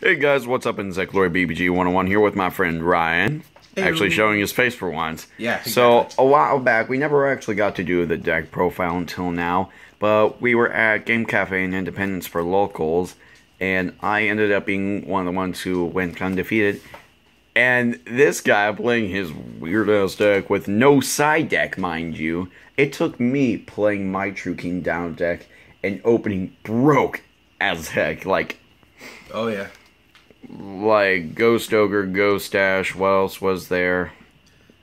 Hey guys, what's up? In Zeklory BBG 101 here with my friend Ryan. Hey. Actually showing his face for once. Yeah, exactly. So, a while back, we never actually got to do the deck profile until now, but we were at Game Cafe in Independence for locals, and I ended up being one of the ones who went undefeated. And this guy playing his weird-ass deck with no side deck, mind you, it took me playing my True King down deck and opening broke as heck, Oh yeah. Like Ghost Ogre, Ghost Ash, what else was there?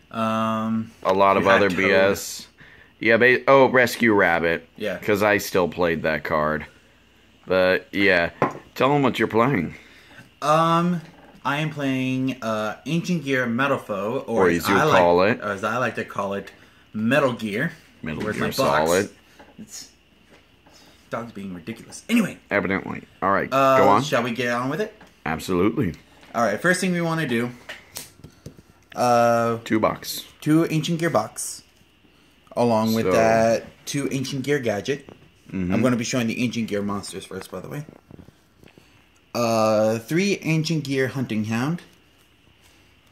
A lot of other BS. Yeah, Rescue Rabbit. Yeah. Because I still played that card. But, yeah. Tell them what you're playing. I am playing Ancient Gear Metalfoe, or as I like to call it, Metal Gear. Metal Gear Solid. Dog's being ridiculous. Anyway. Evidently. Alright, go on. Shall we get on with it? Absolutely. Alright, first thing we want to do. 2 box. 2 Ancient Gear box. Along with that, 2 Ancient Gear gadget. I'm going to be showing the Ancient Gear monsters first, by the way. 3 Ancient Gear Hunting Hound.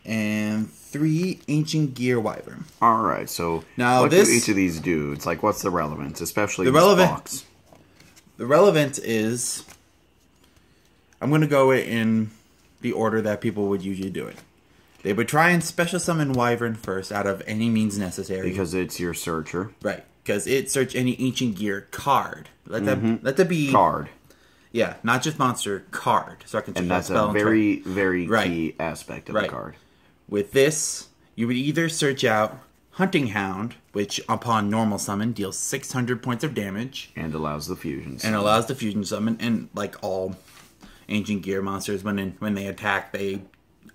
And 3 Ancient Gear Wyvern. Alright, so now what do each of these do? It's like, what's the relevance? Especially the this box. The relevance is, I'm going to go in the order that people would usually do it. They would try and special summon Wyvern first out of any means necessary. Because it's your searcher. Right. Because it search any Ancient Gear card. Let that be... Card. Yeah, not just monster, card. So I can and that's a very, very key aspect of the card. With this, you would either search out Hunting Hound, which upon normal summon deals 600 points of damage. And allows the fusion summon. And like all Ancient Gear monsters, when they attack, they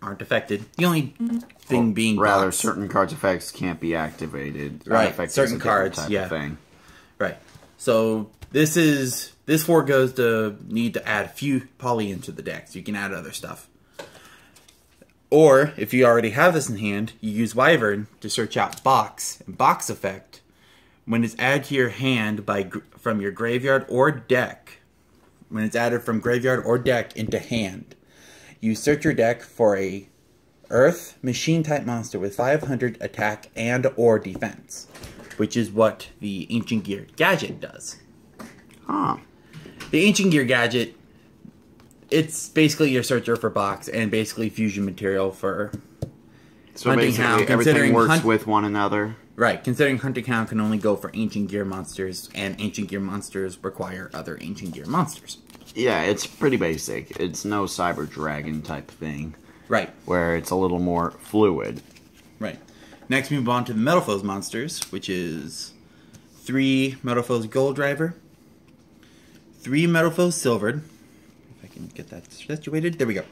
aren't affected. The only thing being... Rather, certain cards' effects can't be activated. Right, certain cards, thing. Right. So this foregoes the need to add a few poly into the deck, so you can add other stuff. Or, if you already have this in hand, you use Wyvern to search out Box. And Box effect, when it's added to your hand from your graveyard or deck, when it's added from graveyard or deck into hand, you search your deck for a Earth Machine-type monster with 500 attack and or defense, which is what the Ancient Gear gadget does. Huh. The Ancient Gear gadget, it's basically your searcher for box and basically fusion material for Hunting Hound. Everything works with one another. Right, considering Hunting Hound can only go for Ancient Gear monsters, and Ancient Gear monsters require other Ancient Gear monsters. Yeah, it's pretty basic. It's no Cyber Dragon type thing. Right. Where it's a little more fluid. Right. Next, we move on to the Metalfoes monsters, which is 3 Metalfoes Gold Driver, 3 Metalfoes Silvered. If I can get that situated. There we go.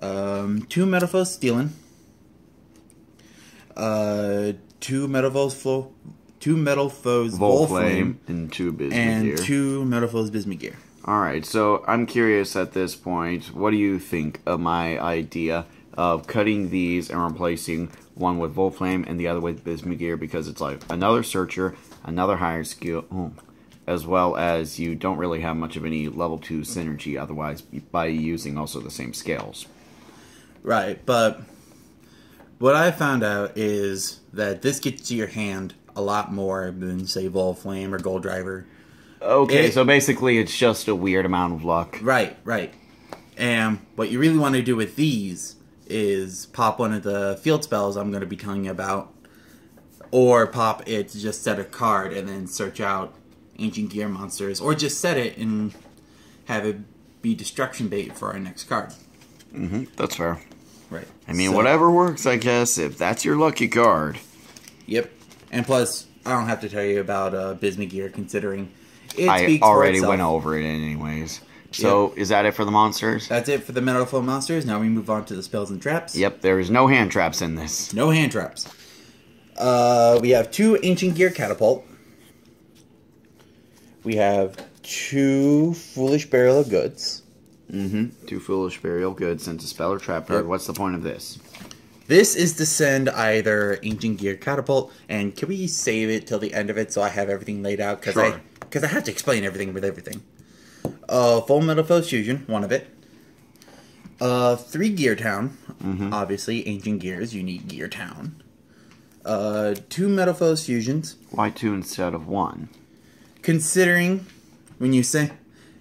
2 Metalfoes Stealing. 2 Metalfoes Volflame. And 2 Bismugear. And 2 Metalfoes Bismugear. Alright, so I'm curious at this point, what do you think of my idea of cutting these and replacing one with Volflame and the other with Bismugear, because it's like another searcher, another higher skill, as well as you don't really have much of any level 2 synergy otherwise by using also the same scales. Right, but what I found out is that this gets to your hand a lot more than, say, Volflame or Gold Driver. Okay, so basically it's just a weird amount of luck. Right, right. And what you really want to do with these is pop one of the field spells I'm going to be telling you about, or pop it to just set a card and then search out Ancient Gear monsters, or just set it and have it be destruction bait for our next card. That's fair. Right. I mean, whatever works, I guess, if that's your lucky card. Yep. And plus, I don't have to tell you about Bismugear, considering I already went over it anyways. So, is that it for the monsters? That's it for the Metalfoe monsters. Now we move on to the spells and traps. Yep, there is no hand traps in this. No hand traps. We have 2 Ancient Gear Catapult. We have 2 Foolish Burial of Goods. 2 Foolish Burial Goods sent to spell or trap card. What's the point of this? This is to send either Ancient Gear Catapult, and can we save it till the end of it so I have everything laid out? Because I have to explain everything with everything. Full Metalfoes Fusion, one of it. 3 Gear Town. Obviously, Ancient Gears, you need Gear Town. 2 Metalfoes fusions. Why 2 instead of 1? Considering when you say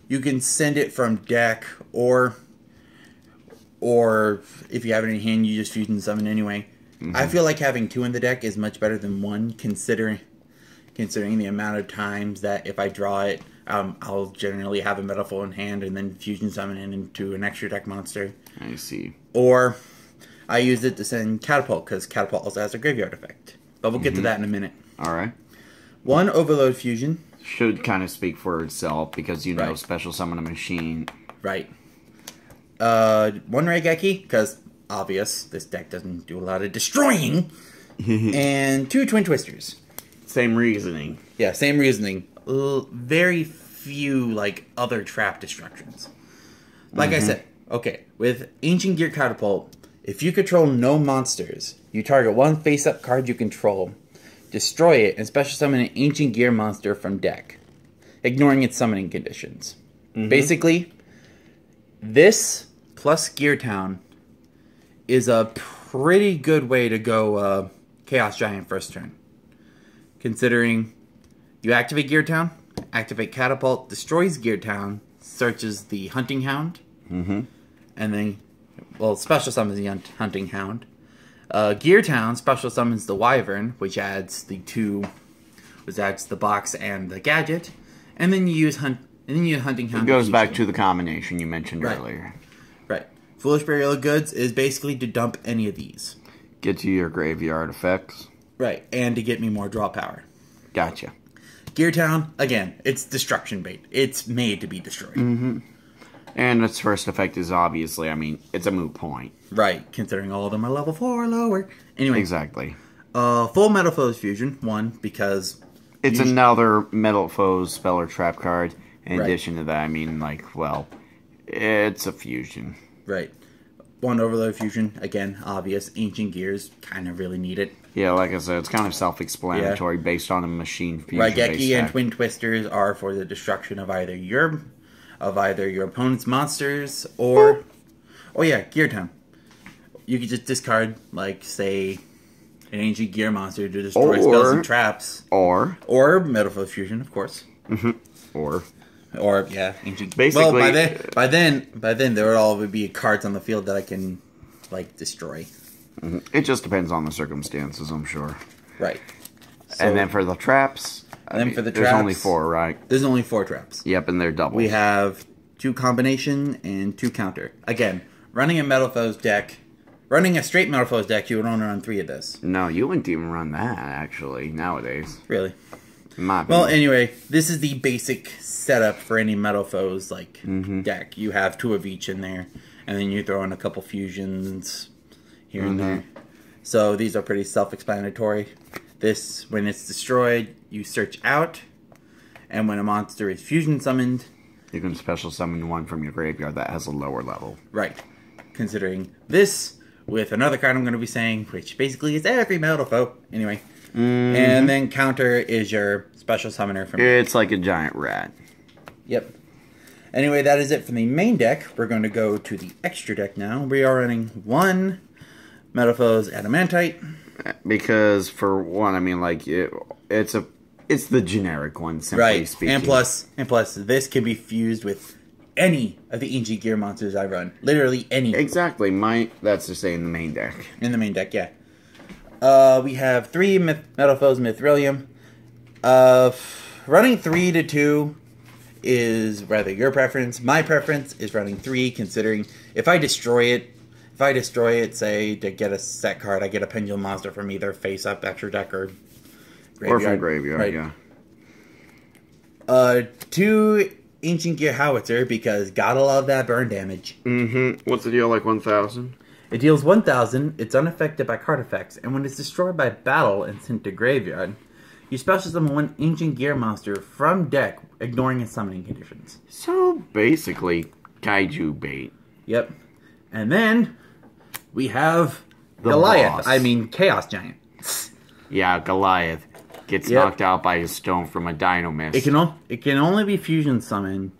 you can send it from deck or if you have it in hand, you just fusion summon anyway. I feel like having 2 in the deck is much better than 1, considering the amount of times that if I draw it, I'll generally have a Metalfoes in hand and then fusion summon it into an extra deck monster. I see. Or I use it to send Catapult, because Catapult also has a graveyard effect. But we'll get to that in a minute. Alright. 1 Overload fusion. Should kind of speak for itself, because, you know, special summon a machine. Right. 1 Raigeki, because, obvious, this deck doesn't do a lot of destroying. And 2 Twin Twisters. Same reasoning. Yeah, same reasoning. Very few, like, other trap destructions. Like I said, okay, with Ancient Gear Catapult, if you control no monsters, you target 1 face-up card you control, destroy it, and special summon an Ancient Gear monster from deck, ignoring its summoning conditions. Basically, this plus Gear Town is a pretty good way to go Chaos Giant first turn. Considering you activate Gear Town, activate Catapult, destroys Gear Town, searches the Hunting Hound, and then, well, special summons the Hunting Hound. Gear Town special summons the Wyvern, which adds the box and the gadget, and then you use Hunting Hound. It goes back to the combination you mentioned earlier. Right. Foolish Burial of Goods is basically to dump any of these. Get to your graveyard effects. Right, and to get me more draw power. Gotcha. Gear Town, again, it's destruction bait. It's made to be destroyed. And its first effect is obviously, I mean, it's a moot point. Right, considering all of them are level 4 or lower. Anyway. Exactly. Full Metalfoes fusion, 1, because... It's another Metalfoes spell or trap card. In addition to that, I mean, like, well, it's a fusion. Right. 1 Overload fusion, again, obvious. Ancient Gears, kind of really need it. Yeah, like I said, it's kind of self-explanatory based on a machine fusion. Raigeki and Twin Twisters are for the destruction of either your opponent's monsters or... Oh yeah, Gear Town. You could just discard, like, say, an Ancient Gear monster to destroy spells and traps. Or Metalfoes fusion, of course. Or yeah, Ancient. Basically, well, by then there would be cards on the field that I can, like, destroy. It just depends on the circumstances, I'm sure. Right. So, and then for the traps, there's only 4, right? There's only 4 traps. Yep, and they're double. We have 2 combination and 2 counter. Again, running a Metalfoes deck, running a straight Metalfoes deck, you would only run 3 of this. No, you wouldn't even run that, actually, nowadays. Really? Well, anyway, this is the basic setup for any Metalfoes, like, deck. You have 2 of each in there, and then you throw in a couple fusions here and there. So these are pretty self-explanatory. This, when it's destroyed, you search out, and when a monster is fusion summoned, you can special summon 1 from your graveyard that has a lower level. Right. Considering this, with another card I'm going to be saying, which basically is every Metalfoes. Anyway. And then counter is your special summoner from... It's like a giant rat. Yep. Anyway, that is it for the main deck. We're going to go to the extra deck now. We are running 1 Metalfoes Adamantite. Because for one, I mean, like, it's the generic one, simply speaking. And plus, this can be fused with any of the Ancient Gear monsters I run. Literally any. Exactly. That's to say in the main deck. In the main deck, yeah. We have 3 Metalfoes Mithrilium. Running 3 to 2 is rather your preference. My preference is running 3, considering if I destroy it, say, to get a set card, I get a Pendulum monster from either face-up, extra deck, or graveyard. Or from graveyard, yeah. 2 Ancient Gear Howitzer, because gotta love that burn damage. What's the deal, like 1,000? It deals 1,000, it's unaffected by card effects, and when it's destroyed by battle and sent to graveyard, you special summon 1 Ancient Gear monster from deck, ignoring its summoning conditions. So, basically, Kaiju bait. Yep. And then, we have Goliath. Boss. I mean, Chaos Giant. Yeah, Goliath gets knocked out by a stone from a Dino Mist. It can only be fusion summoned,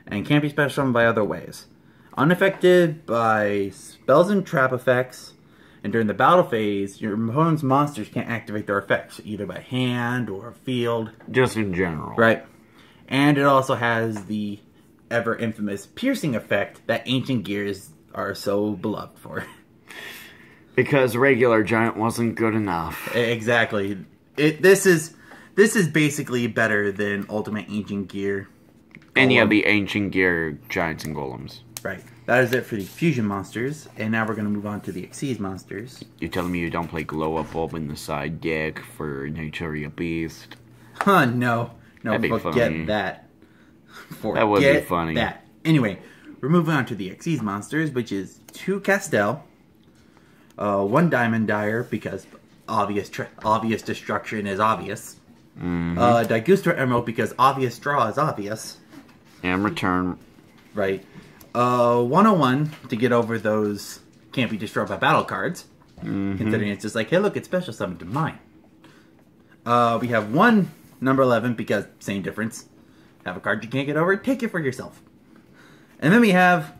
and can't be special summoned by other ways. Unaffected by spells and trap effects, and during the battle phase, your opponent's monsters can't activate their effects, either by hand or field. Just in general. Right. And it also has the ever infamous piercing effect that ancient gears are so beloved for. Because regular giant wasn't good enough. Exactly. This is basically better than Ultimate Ancient Gear. Any of the ancient gear giants and golems. Right. That is it for the fusion monsters, and now we're going to move on to the Xyz monsters. You're telling me you don't play Glow Up Bulb in the side deck for Naturia Beast? Huh, no. No, That'd be forget funny. that. That would be funny. That. Anyway, we're moving on to the Xyz monsters, which is 2 Castel, 1 Diamond Dyer, because obvious destruction is obvious. Daiguster Emerald, because obvious draw is obvious. And return. Right. 101 to get over those can't be destroyed by battle cards. Considering it's just like, hey, look, it's special summoned to mine. We have 1 number 11 because same difference. Have a card you can't get over, take it for yourself. And then we have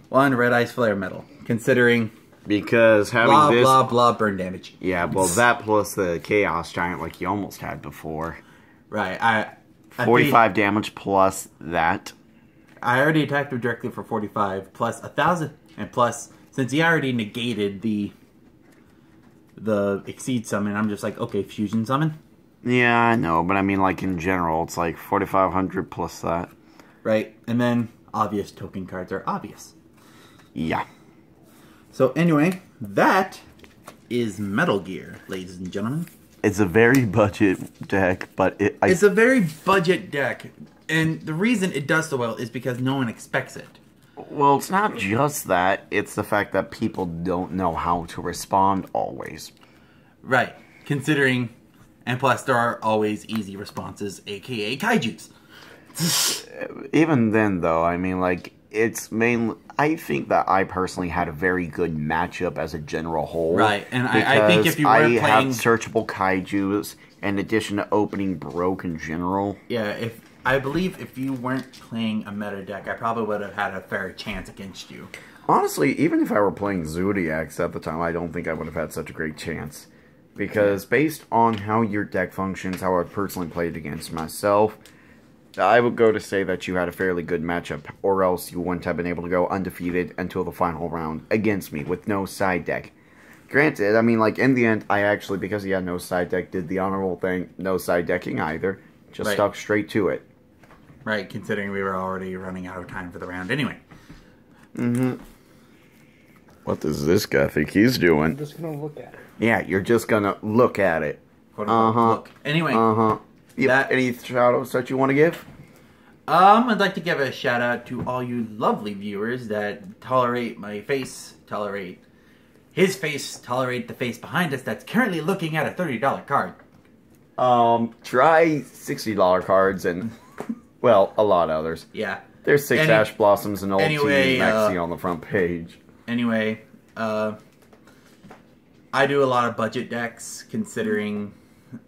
1 Red Ice Flare Metal, considering because having blah this, blah blah burn damage. Yeah, well, that plus the Chaos Giant like you almost had before. Right. 45 damage plus that. I already attacked him directly for 45 plus 1,000, and plus since he already negated the Exceed summon, I'm just like, okay, fusion summon. Yeah, I know, but I mean, like in general, it's like 4,500 plus that. Right, and then obvious token cards are obvious. Yeah. So anyway, that is Metal Gear, ladies and gentlemen. It's a very budget deck, but it's a very budget deck. And the reason it does so well is because no one expects it. Well, it's not just that. It's the fact that people don't know how to respond always. Right. Considering, and plus there are always easy responses, aka kaijus. Even then, though, I mean, like, it's mainly... I think that I personally had a very good matchup as a general whole. Right, and I think if you weren't playing... I have searchable kaijus in addition to opening broke in general. Yeah, I believe if you weren't playing a meta deck, I probably would have had a fair chance against you. Honestly, even if I were playing Zodiacs at the time, I don't think I would have had such a great chance. Because based on how your deck functions, how I personally played against myself, I would go to say that you had a fairly good matchup, or else you wouldn't have been able to go undefeated until the final round against me with no side deck. Granted, I mean, like, in the end, I actually, because he had no side deck, did the honorable thing, no side decking either, just stuck straight to it. Right, considering we were already running out of time for the round anyway. What does this guy think he's doing? I'm just gonna look at it. Yeah, you're just gonna look at it. Look. Anyway. Any shout-outs that you want to give? I'd like to give a shout-out to all you lovely viewers that tolerate my face, tolerate his face, tolerate the face behind us that's currently looking at a $30 card. Try $60 cards and... Well, a lot of others. Yeah. There's 6 Ash Blossoms and Old Tea Maxi on the front page. Anyway, I do a lot of budget decks, considering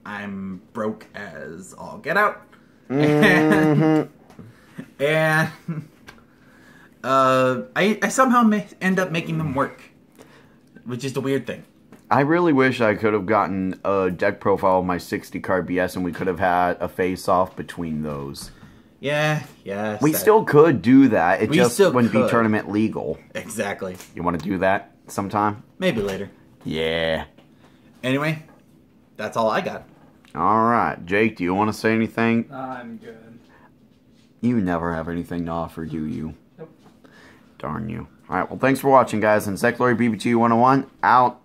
I'm broke as all get out. And I somehow end up making them work, which is the weird thing. I really wish I could have gotten a deck profile of my 60 card BS and we could have had a face-off between those. Yeah. We still could do that. It just wouldn't be tournament legal. Exactly. You want to do that sometime? Maybe later. Yeah. Anyway, that's all I got. Alright. Jake, do you want to say anything? I'm good. You never have anything to offer, do you? Nope. Darn you. Alright, well, thanks for watching, guys. And Secular BBG 101, out.